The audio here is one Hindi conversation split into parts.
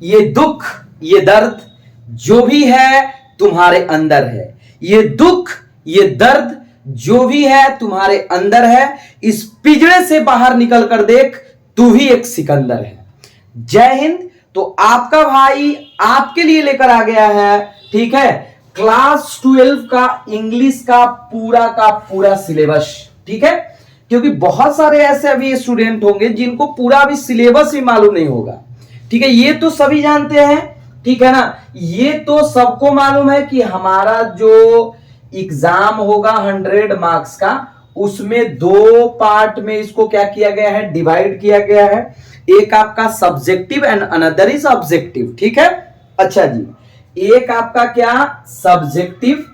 ये दुख, ये दर्द जो भी है तुम्हारे अंदर है। ये दुख, ये दर्द जो भी है तुम्हारे अंदर है। इस पिंजरे से बाहर निकल कर देख, तू भी एक सिकंदर है। जय हिंद। तो आपका भाई आपके लिए लेकर आ गया है, ठीक है, क्लास 12 का इंग्लिश का पूरा सिलेबस, ठीक है। क्योंकि बहुत सारे ऐसे अभी स्टूडेंट होंगे जिनको पूरा अभी सिलेबस ही मालूम नहीं होगा, ठीक है। ये तो सभी जानते हैं, ठीक है ना। ये तो सबको मालूम है कि हमारा जो एग्जाम होगा 100 मार्क्स का, उसमें 2 पार्ट में इसको क्या किया गया है, डिवाइड किया गया है। एक आपका subjective and another is objective, ठीक है। अच्छा जी, एक आपका क्या सब्जेक्टिव,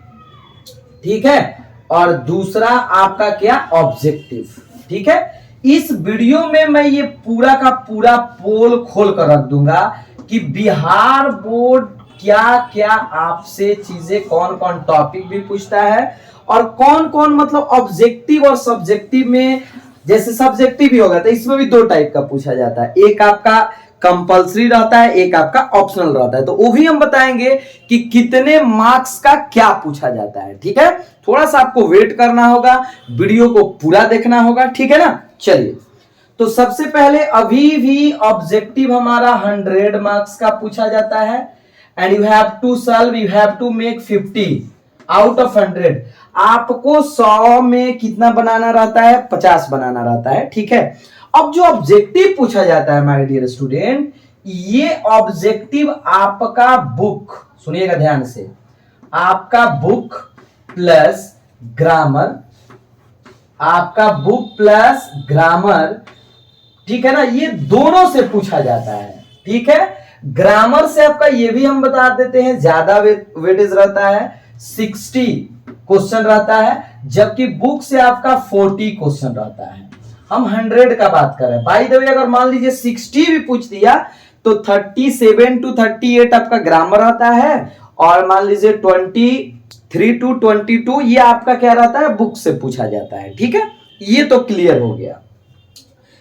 ठीक है, और दूसरा आपका क्या ऑब्जेक्टिव, ठीक है। इस वीडियो में मैं ये पूरा का पूरा पोल खोल कर रख दूंगा कि बिहार बोर्ड क्या क्या आपसे चीजें, कौन कौन टॉपिक भी पूछता है और कौन कौन मतलब ऑब्जेक्टिव और सब्जेक्टिव में, जैसे सब्जेक्टिव भी होगा तो इसमें भी 2 टाइप का पूछा जाता है। एक आपका कंपलसरी रहता है, एक आपका ऑप्शनल रहता है। तो वो भी हम बताएंगे कि कितने मार्क्स का क्या पूछा जाता है, ठीक है। थोड़ा सा आपको वेट करना होगा, वीडियो को पूरा देखना होगा, ठीक है ना। चलिए, तो सबसे पहले अभी भी ऑब्जेक्टिव हमारा 100 मार्क्स का पूछा जाता है and you have to solve, you have to make 50 out of 100। आपको 100 में कितना बनाना रहता है, 50 बनाना रहता है, ठीक है। अब जो ऑब्जेक्टिव पूछा जाता है माय डियर स्टूडेंट, ये ऑब्जेक्टिव आपका बुक, सुनिएगा ध्यान से, आपका बुक प्लस ग्रामर, आपका बुक प्लस ग्रामर, ठीक है ना, ये दोनों से पूछा जाता है, ठीक है। ग्रामर से आपका ये भी हम बता देते हैं ज्यादा वेटेज रहता है, 60 क्वेश्चन रहता है, जबकि बुक से आपका 40 क्वेश्चन रहता है। हम 100 का बात कर रहे हैं। बाय द वे, अगर मान लीजिए 60 भी पूछ दिया तो 37 to 38 आपका ग्रामर रहता है और मान लीजिए 23 to 22 ये आपका क्या रहता है, बुक से पूछा जाता है, ठीक है। ये तो क्लियर हो गया।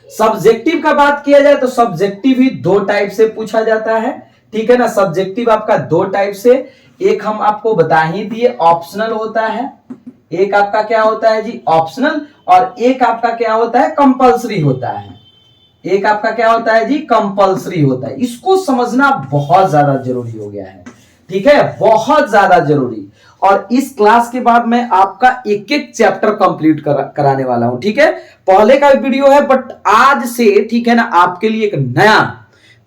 सब्जेक्टिव का बात किया जाए तो सब्जेक्टिव ही 2 टाइप से पूछा जाता है, ठीक है ना। सब्जेक्टिव आपका 2 टाइप से, एक हम आपको बता ही दिए ऑप्शनल होता है, एक आपका क्या होता है जी ऑप्शनल, और एक आपका क्या होता है कंपलसरी होता है। एक आपका क्या होता है जी कंपलसरी होता है। इसको समझना बहुत ज्यादा जरूरी हो गया है, ठीक है, बहुत ज्यादा जरूरी। और इस क्लास के बाद मैं आपका एक एक चैप्टर कंप्लीट कराने वाला हूं, ठीक है। पहले का भी वीडियो है बट आज से, ठीक है ना, आपके लिए एक नया,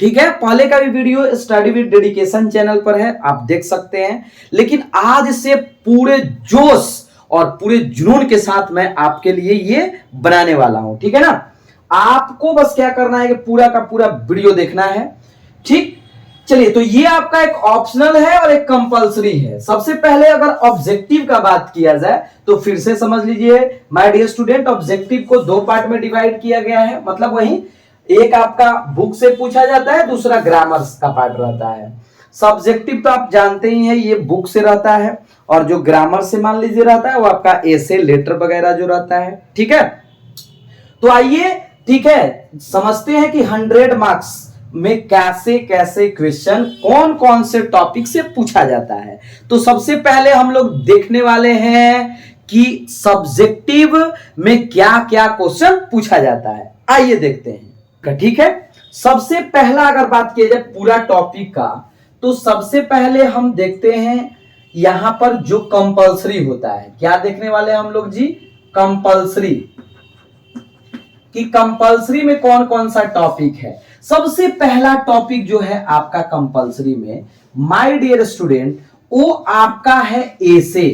ठीक है। पहले का भी video study with dedication channel पर है, आप देख सकते हैं। लेकिन आज से पूरे जोश और पूरे जुनून के साथ मैं आपके लिए ये बनाने वाला हूं, ठीक है ना। आपको बस क्या करना है कि पूरा का पूरा वीडियो देखना है, ठीक। चलिए, तो ये आपका एक ऑप्शनल है और एक कंपलसरी है। सबसे पहले अगर ऑब्जेक्टिव का बात किया जाए तो फिर से समझ लीजिए माय डियर स्टूडेंट, ऑब्जेक्टिव को 2 पार्ट में डिवाइड किया गया है। मतलब वही एक आपका बुक से पूछा जाता है, दूसरा ग्रामर का पार्ट रहता है। सब्जेक्टिव तो आप जानते ही हैं, ये बुक से रहता है, और जो ग्रामर से मान लीजिए रहता है वो आपका एसे, लेटर वगैरह जो रहता है, ठीक है। तो आइए, ठीक है, समझते हैं कि 100 मार्क्स में कैसे कैसे क्वेश्चन कौन कौन से टॉपिक से पूछा जाता है। तो सबसे पहले हम लोग देखने वाले हैं कि सब्जेक्टिव में क्या क्या क्वेश्चन पूछा जाता है। आइए देखते हैं, ठीक है। सबसे पहला अगर बात की जाए पूरा टॉपिक का, तो सबसे पहले हम देखते हैं यहां पर जो कंपलसरी होता है। क्या देखने वाले हैं हम लोग जी, कंपलसरी, कि कंपलसरी में कौन कौन सा टॉपिक है। सबसे पहला टॉपिक जो है आपका कंपलसरी में माय डियर स्टूडेंट, वो आपका है एसे,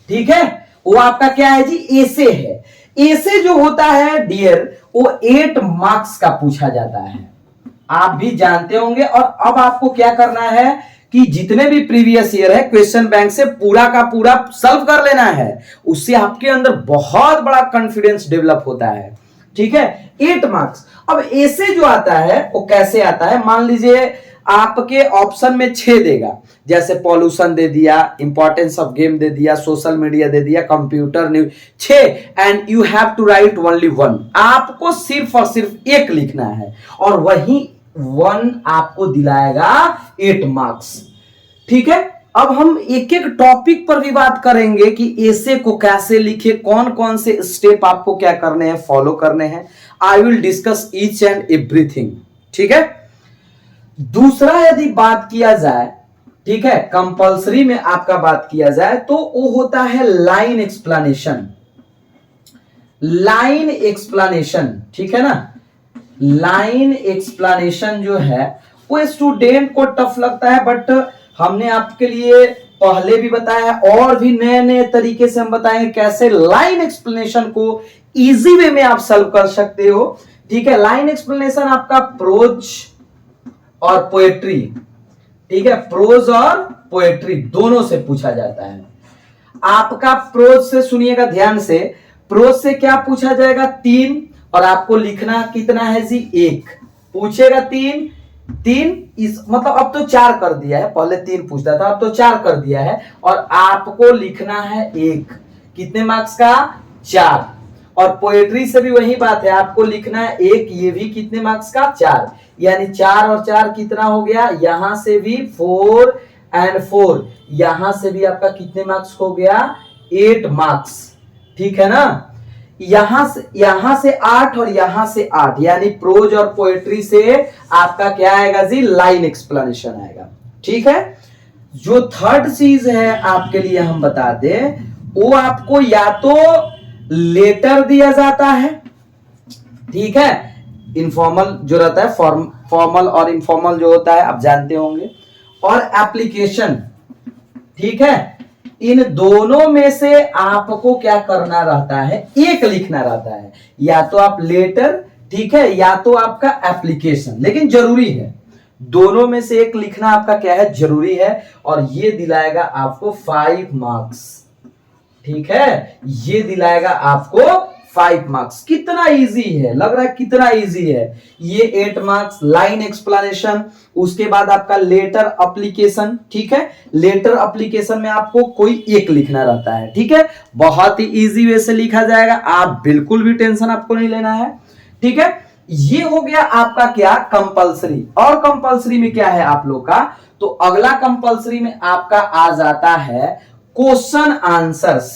ठीक है। वो आपका क्या है जी, एसे है। एसे जो होता है डियर, वो 8 मार्क्स का पूछा जाता है, आप भी जानते होंगे। और अब आपको क्या करना है कि जितने भी प्रीवियस ईयर है क्वेश्चन बैंक से पूरा का पूरा सॉल्व कर लेना है। उससे आपके अंदर बहुत बड़ा कॉन्फिडेंस डेवलप होता है, ठीक है। 8 मार्क्स। अब ऐसे जो आता है वो कैसे आता है, मान लीजिए आपके ऑप्शन में 6 देगा, जैसे पॉल्यूशन दे दिया, इंपॉर्टेंस ऑफ गेम दे दिया, सोशल मीडिया दे दिया, computer news, 6, and you have to write only 1। आपको सिर्फ और सिर्फ एक लिखना है, और वही 1 आपको दिलाएगा 8 मार्क्स। ठीक है, अब हम एक एक टॉपिक पर भी बात करेंगे कि ऐसे को कैसे लिखे, कौन कौन से स्टेप आपको क्या करने हैं, फॉलो करने हैं। I will discuss each and everything. ठीक है, दूसरा यदि बात किया जाए, ठीक है, कंपलसरी में आपका बात किया जाए तो वो होता है लाइन एक्सप्लेनेशन। लाइन एक्सप्लेनेशन, ठीक है ना, लाइन एक्सप्लेनेशन जो है वो स्टूडेंट को टफ लगता है, बट हमने आपके लिए पहले भी बताया है और भी नए नए तरीके से हम बताएंगे कैसे लाइन एक्सप्लेनेशन को इजी वे में आप सॉल्व कर सकते हो। ठीक है, लाइन एक्सप्लेनेशन आपका प्रोज और पोएट्री, ठीक है, प्रोज और पोएट्री दोनों से पूछा जाता है। आपका प्रोज से सुनिएगा ध्यान से, प्रोज से क्या पूछा जाएगा 3, और आपको लिखना कितना है जी 1, पूछेगा 3 इस मतलब अब तो 4 कर दिया है, पहले 3 पूछता था अब तो 4 कर दिया है, और आपको लिखना है 1, कितने मार्क्स का 4। और पोएट्री से भी वही बात है, आपको लिखना है 1, ये भी कितने मार्क्स का 4, यानी 4 और 4 कितना हो गया, यहां से भी 4 एंड 4, यहां से भी आपका कितने मार्क्स हो गया 8 मार्क्स। ठीक है ना, यहां से 8 और यहां से 8, यानी प्रोज और पोएट्री से आपका क्या आएगा जी लाइन एक्सप्लेनेशन आएगा। ठीक है, जो थर्ड चीज है आपके लिए हम बता दें, वो आपको या तो लेटर दिया जाता है, ठीक है, इनफॉर्मल जो रहता है, फॉर्मल और इनफॉर्मल जो होता है आप जानते होंगे, और एप्लीकेशन। ठीक है, इन दोनों में से आपको क्या करना रहता है, एक लिखना रहता है, या तो आप लेटर, ठीक है, या तो आपका एप्लीकेशन, लेकिन जरूरी है दोनों में से एक लिखना आपका क्या है जरूरी है, और ये दिलाएगा आपको 5 मार्क्स। ठीक है, ये दिलाएगा आपको 5 मार्क्स। कितना इजी है, लग रहा है कितना इजी है। ये 8 मार्क्स लाइन एक्सप्लेनेशन, उसके बाद आपका लेटर एप्लीकेशन। ठीक है, लेटर एप्लीकेशन में आपको कोई एक लिखना रहता है। ठीक है, बहुत ही इजी वे से लिखा जाएगा, आप बिल्कुल भी टेंशन आपको नहीं लेना है। ठीक है, ये हो गया आपका क्या कंपलसरी। और कंपलसरी में क्या है आप लोग का, तो अगला कंपलसरी में आपका आ जाता है क्वेश्चन आंसर्स।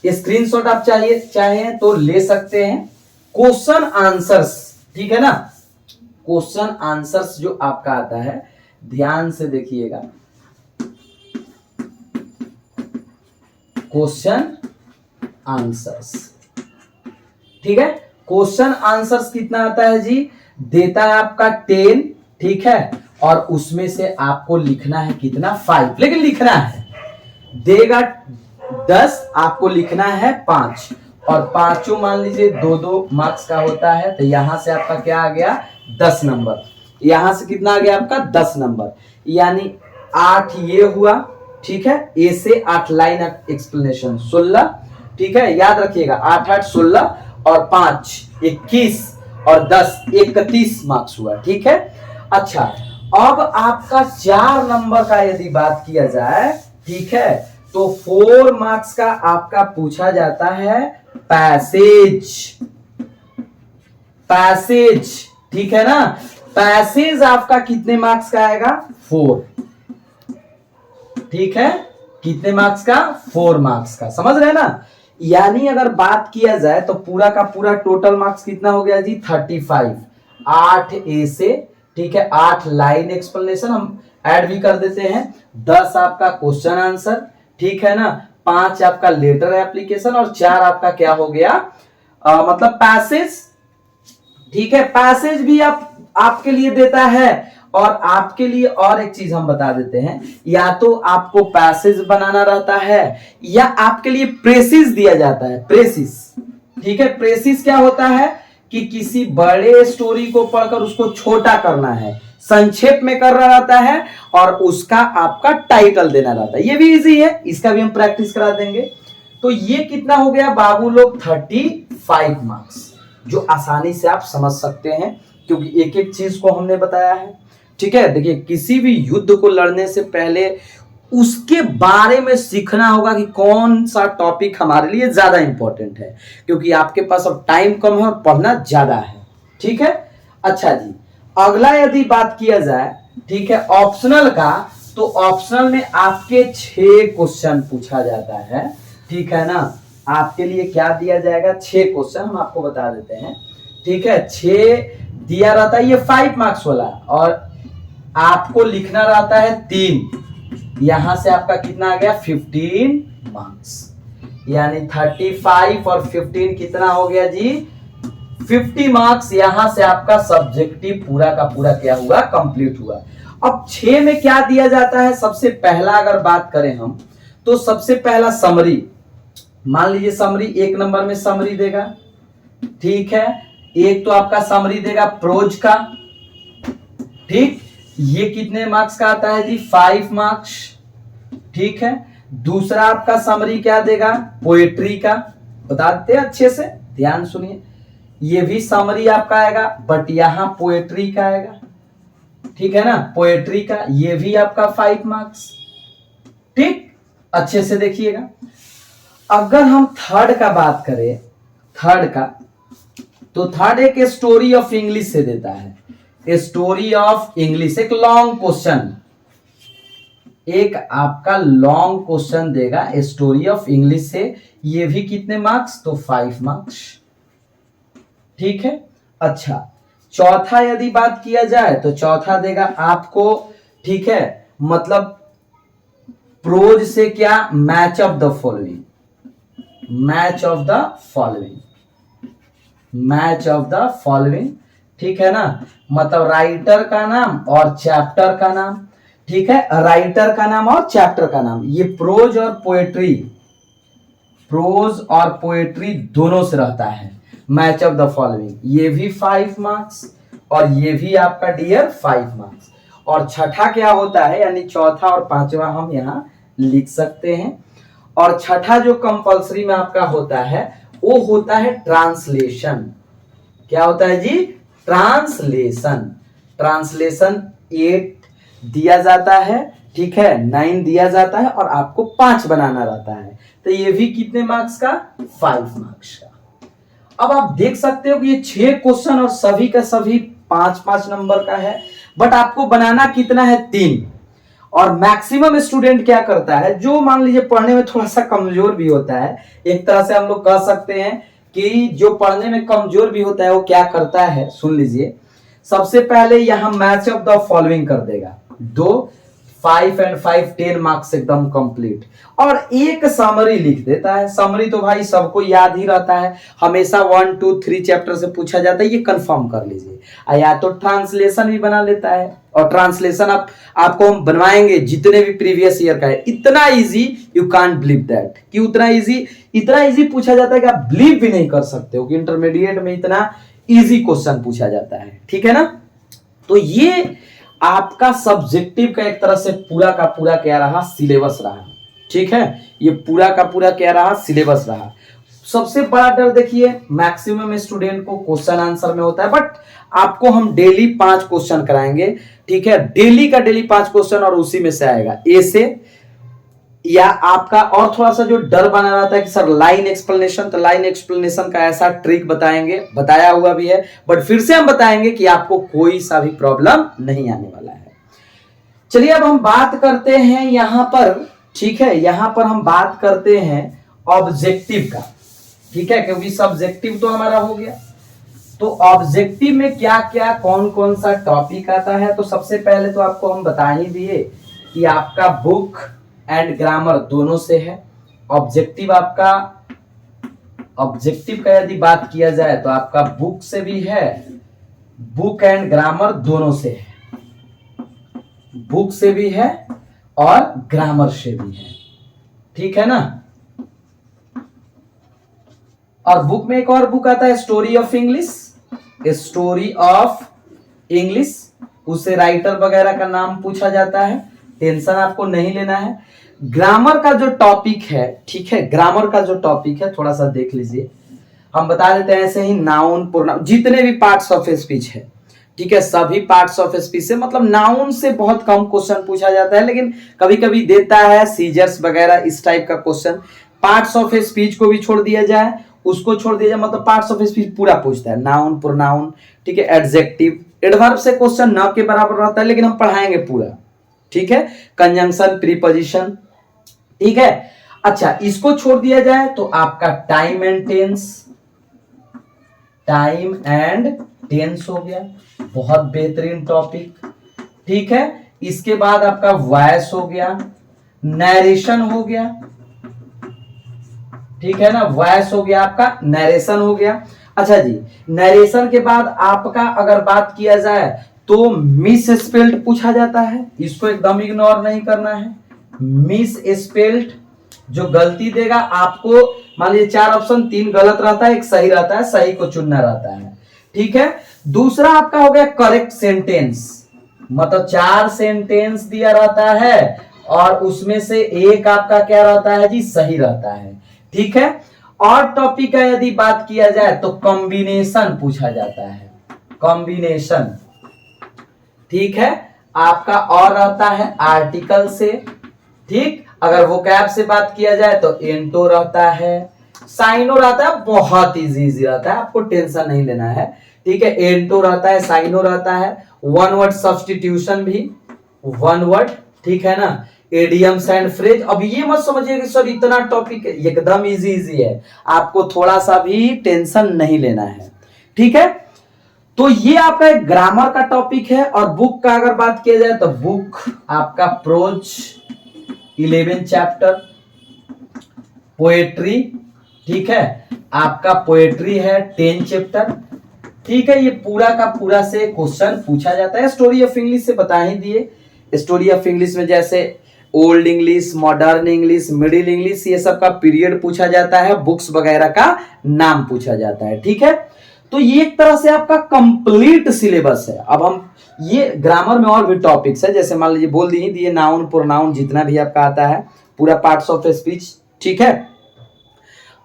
स्क्रीनशॉट आप चाहे तो ले सकते हैं, क्वेश्चन आंसर्स। ठीक है ना, क्वेश्चन आंसर्स जो आपका आता है, ध्यान से देखिएगा, क्वेश्चन आंसर्स। ठीक है, क्वेश्चन आंसर्स कितना आता है जी, देता है आपका 10, ठीक है, और उसमें से आपको लिखना है कितना 5, लेकिन लिखना है, देगा 10, आपको लिखना है 5, और पांचों मान लीजिए 2-2 मार्क्स का होता है, तो यहां से आपका क्या आ गया 10 नंबर, यहां से कितना आ गया आपका 10 नंबर, यानी 8 ये हुआ। ठीक है, ए से 8 लाइन एक्सप्लेनेशन 16। ठीक है, याद रखिएगा 8 8 16 और 5 21 और 10 31 मार्क्स हुआ। ठीक है, अच्छा, अब आपका 4 नंबर का यदि बात किया जाए, ठीक है, तो 4 मार्क्स का आपका पूछा जाता है पैसेज। पैसेज, ठीक है ना, पैसेज आपका कितने मार्क्स का आएगा 4। ठीक है, कितने मार्क्स का 4 मार्क्स का, समझ रहे ना, यानी अगर बात किया जाए तो पूरा का पूरा टोटल मार्क्स कितना हो गया जी 35। 8 ए से, ठीक है, 8 लाइन एक्सप्लेनेशन हम ऐड भी कर देते हैं, 10 आपका क्वेश्चन आंसर, ठीक है ना, 5 आपका लेटर एप्लीकेशन, और 4 आपका क्या हो गया मतलब पैसेज। ठीक है, पैसेज भी आपके लिए देता है, और आपके लिए और एक चीज हम बता देते हैं, या तो आपको पैसेज बनाना रहता है, या आपके लिए प्रेसिस दिया जाता है, प्रेसिस। ठीक है, प्रेसिस क्या होता है कि किसी बड़े स्टोरी को पढ़कर उसको छोटा करना है, संक्षेप में करना रहता है, और उसका आपका टाइटल देना रहता है। ये भी इजी है, इसका भी हम प्रैक्टिस करा देंगे। तो ये कितना हो गया बाबू लोग 35 मार्क्स, जो आसानी से आप समझ सकते हैं, क्योंकि एक एक चीज को हमने बताया है। ठीक है, देखिए किसी भी युद्ध को लड़ने से पहले उसके बारे में सीखना होगा कि कौन सा टॉपिक हमारे लिए ज्यादा इंपॉर्टेंट है, क्योंकि आपके पास अब टाइम कम है और पढ़ना ज्यादा है। ठीक है, अच्छा जी, अगला यदि बात किया जाए, ठीक है, ऑप्शनल का, तो ऑप्शनल में आपके 6 क्वेश्चन पूछा जाता है, ठीक है ना। आपके लिए क्या दिया जाएगा, 6 क्वेश्चन हम आपको बता देते हैं, ठीक है। 6 दिया रहता है, ये 5 मार्क्स वाला, और आपको लिखना रहता है 3। यहां से आपका कितना आ गया, 15 मार्क्स, यानी 35 और 15 कितना हो गया जी, 50 मार्क्स। यहां से आपका सब्जेक्टिव पूरा का पूरा क्या हुआ, कंप्लीट हुआ। अब 6 में क्या दिया जाता है, सबसे पहला अगर बात करें हम, तो सबसे पहला समरी, मान लीजिए समरी 1 नंबर में समरी देगा, ठीक है। एक तो आपका समरी देगा प्रोज का, ठीक, ये कितने मार्क्स का आता है जी, 5 मार्क्स, ठीक है। दूसरा आपका समरी क्या देगा, पोएट्री का, बता देते हैं अच्छे से, ध्यान सुनिए। ये भी समरी आपका आएगा, बट यहां पोएट्री का आएगा, ठीक है ना, पोएट्री का, ये भी आपका 5 मार्क्स, ठीक, अच्छे से देखिएगा। अगर हम थर्ड का बात करें, थर्ड का, तो थर्ड एक स्टोरी ऑफ इंग्लिश से देता है, स्टोरी ऑफ इंग्लिश, एक लॉन्ग क्वेश्चन, एक आपका लॉन्ग क्वेश्चन देगा स्टोरी ऑफ इंग्लिश से, ये भी कितने मार्क्स, तो 5 मार्क्स, ठीक है। अच्छा, चौथा यदि बात किया जाए, तो चौथा देगा आपको, ठीक है, मतलब प्रोज से क्या, match of the following, match of the following, match of the following, ठीक है ना, मतलब राइटर का नाम और चैप्टर का नाम, ठीक है, राइटर का नाम और चैप्टर का नाम। ये प्रोज और पोएट्री, प्रोज और पोएट्री दोनों से रहता है, मैच ऑफ द फॉलोइंग, ये भी 5 मार्क्स और ये भी आपका डियर 5 मार्क्स। और छठा क्या होता है, यानी चौथा और पांचवा हम यहां लिख सकते हैं। और छठा जो कंपलसरी में आपका होता है, वो होता है ट्रांसलेशन। क्या होता है जी, ट्रांसलेशन। ट्रांसलेशन 8 दिया जाता है, ठीक है, 9 दिया जाता है, और आपको 5 बनाना रहता है, तो ये भी कितने मार्क्स का, 5 मार्क्स का। अब आप देख सकते हो कि ये 6 क्वेश्चन और सभी का सभी 5-5 नंबर का है, बट आपको बनाना कितना है, 3। और मैक्सिमम स्टूडेंट क्या करता है, जो मान लीजिए पढ़ने में थोड़ा सा कमजोर भी होता है, एक तरह से हम लोग कह सकते हैं कि जो पढ़ने में कमजोर भी होता है, वो क्या करता है, सुन लीजिए। सबसे पहले यहां मैच ऑफ द फॉलोइंग कर देगा, 2, 5 and 5 10 मार्क्स एकदम कंप्लीट, और एक समरी लिख देता है। समरी तो भाई सबको याद ही रहता है, हमेशा 1 2 3 चैप्टर से पूछा जाता है, ये कंफर्म कर लीजिए। या तो ट्रांसलेशन भी बना लेता है, और ट्रांसलेशन आपको हम बनवाएंगे जितने भी प्रीवियस ईयर का है, इतना easy, you can't believe that, कि उतना इजी पूछा जाता है कि आप बिलीव भी नहीं कर सकते हो कि इंटरमीडिएट में इतना इजी क्वेश्चन पूछा जाता है, ठीक है ना। तो ये आपका सब्जेक्टिव का एक तरह से पूरा का पूरा क्या रहा, सिलेबस रहा, ठीक है, ये पूरा का पूरा क्या रहा, सिलेबस रहा। सबसे बड़ा डर देखिए, मैक्सिमम स्टूडेंट को क्वेश्चन आंसर में होता है, बट आपको हम डेली 5 क्वेश्चन कराएंगे, ठीक है, डेली का डेली 5 क्वेश्चन, और उसी में से आएगा ए से, या आपका और थोड़ा सा जो डर बना रहता है कि सर लाइन एक्सप्लेनेशन, तो लाइन एक्सप्लेनेशन का ऐसा ट्रिक बताएंगे, बताया हुआ भी है, बट फिर से हम बताएंगे कि आपको कोई सा भी प्रॉब्लम नहीं आने वाला है। चलिए अब हम बात करते हैं यहां पर, ठीक है, यहां पर हम बात करते हैं ऑब्जेक्टिव का, ठीक है, क्योंकि सब्जेक्टिव तो हमारा हो गया, तो ऑब्जेक्टिव में क्या क्या कौन कौन सा टॉपिक आता है। तो सबसे पहले तो आपको हम बता ही दिए कि आपका बुक एंड ग्रामर दोनों से है। ऑब्जेक्टिव आपका, ऑब्जेक्टिव का यदि बात किया जाए तो आपका बुक से भी है, बुक एंड ग्रामर दोनों से है, बुक से भी है और ग्रामर से भी है, ठीक है ना। और बुक में एक और बुक आता है, story of English, story of English, उसे राइटर वगैरह का नाम पूछा जाता है, टेंशन आपको नहीं लेना है। ग्रामर का जो टॉपिक है, ठीक है, ग्रामर का जो टॉपिक है थोड़ा सा देख लीजिए, हम बता देते हैं ऐसे ही, नाउन प्रोनाउन, जितने भी पार्ट्स ऑफ स्पीच है, ठीक है, सभी पार्ट्स ऑफ स्पीच से, मतलब नाउन से बहुत कम क्वेश्चन पूछा जाता है, लेकिन कभी कभी देता है सीजर्स वगैरह इस टाइप का क्वेश्चन। पार्ट्स ऑफ स्पीच को भी छोड़ दिया जाए, उसको छोड़ दिया जाए, मतलब पार्ट्स ऑफ स्पीच पूरा पूछता है, नाउन प्रोनाउन, ठीक है, एडजेक्टिव, एडवर्ब से क्वेश्चन न के बराबर रहता है, लेकिन हम पढ़ाएंगे पूरा, ठीक है। कंजंक्शन, प्रीपोजिशन, ठीक है। अच्छा, इसको छोड़ दिया जाए तो आपका टाइम एंड टेंस हो गया, बहुत बेहतरीन टॉपिक, ठीक है। इसके बाद आपका वॉइस हो गया, नरेशन हो गया, ठीक है ना, वॉइस हो गया, आपका नरेशन हो गया। अच्छा जी, नरेशन के बाद आपका अगर बात किया जाए तो मिस स्पेल्ड पूछा जाता है, इसको एकदम इग्नोर नहीं करना है। मिस स्पेल्ड जो गलती देगा आपको, मान लीजिए 4 ऑप्शन, 3 गलत रहता है, 1 सही रहता है, सही को चुनना रहता है, ठीक है। दूसरा आपका हो गया करेक्ट सेंटेंस, मतलब 4 सेंटेंस दिया रहता है और उसमें से एक आपका क्या रहता है जी, सही रहता है, ठीक है। और टॉपिक का यदि बात किया जाए तो कॉम्बिनेशन पूछा जाता है, कॉम्बिनेशन, ठीक है। आपका और रहता है आर्टिकल से, ठीक। अगर वोकैब से बात किया जाए तो एंटो रहता है, साइनो रहता है, बहुत इजी रहता है, आपको टेंशन नहीं लेना है, ठीक है। एंटो रहता है, साइनो रहता है, वन वर्ड सब्स्टिट्यूशन भी, वन वर्ड, ठीक है ना, एडियम्स एंड फ्रेज। अब ये मत समझिए कि सर इतना टॉपिक, एकदम इजी है, आपको थोड़ा सा भी टेंशन नहीं लेना है, ठीक है। तो ये आपका एक ग्रामर का टॉपिक है। और बुक का अगर बात किया जाए तो बुक आपका प्रोज 11 चैप्टर, पोएट्री, ठीक है, आपका पोएट्री है 10 चैप्टर, ठीक है। ये पूरा का पूरा से क्वेश्चन पूछा जाता है। स्टोरी ऑफ इंग्लिश से बता ही दिए, स्टोरी ऑफ इंग्लिश में जैसे old English, modern English, middle English, ये सब का पीरियड पूछा जाता है, बुक्स वगैरह का नाम पूछा जाता है, ठीक है। तो ये एक तरह से आपका कंप्लीट सिलेबस है। अब हम ये ग्रामर में और भी टॉपिक्स है, जैसे मान लीजिए बोल दिए नाउन, प्रोनाउन, जितना भी आपका आता है, पूरा पार्ट्स ऑफ स्पीच, ठीक है।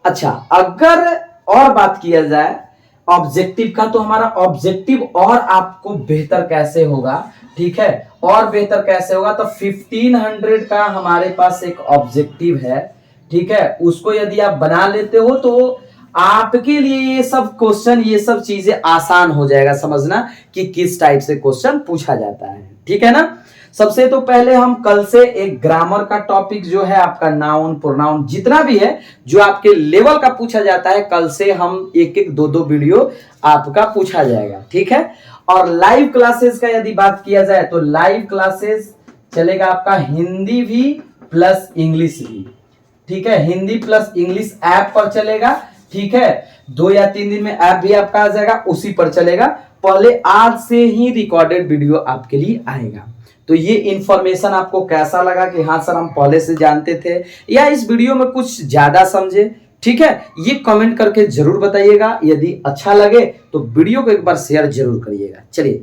अच्छा, अगर और बात किया जाए ऑब्जेक्टिव का, तो हमारा ऑब्जेक्टिव और आपको बेहतर कैसे होगा, ठीक है, और बेहतर कैसे होगा, तो 1500 का हमारे पास एक ऑब्जेक्टिव है, ठीक है। उसको यदि आप बना लेते हो तो आपके लिए ये सब क्वेश्चन, ये सब चीजें आसान हो जाएगा समझना कि किस टाइप से क्वेश्चन पूछा जाता है, ठीक है ना। सबसे तो पहले हम कल से एक ग्रामर का टॉपिक जो है आपका नाउन, प्रोनाउन, जितना भी है जो आपके लेवल का पूछा जाता है, कल से हम एक एक दो वीडियो आपका पूछा जाएगा, ठीक है। और लाइव क्लासेस का यदि बात किया जाए तो लाइव क्लासेस चलेगा आपका हिंदी भी प्लस इंग्लिश भी, ठीक है। हिंदी प्लस इंग्लिश ऐप पर चलेगा, ठीक है। 2 या 3 दिन में ऐप भी आपका आ जाएगा, उसी पर चलेगा। पहले आज से ही रिकॉर्डेड वीडियो आपके लिए आएगा। तो ये इंफॉर्मेशन आपको कैसा लगा कि हाँ सर हम पहले से जानते थे या इस वीडियो में कुछ ज्यादा समझे, ठीक है, ये कमेंट करके जरूर बताइएगा। यदि अच्छा लगे तो वीडियो को एक बार शेयर जरूर करिएगा। चलिए।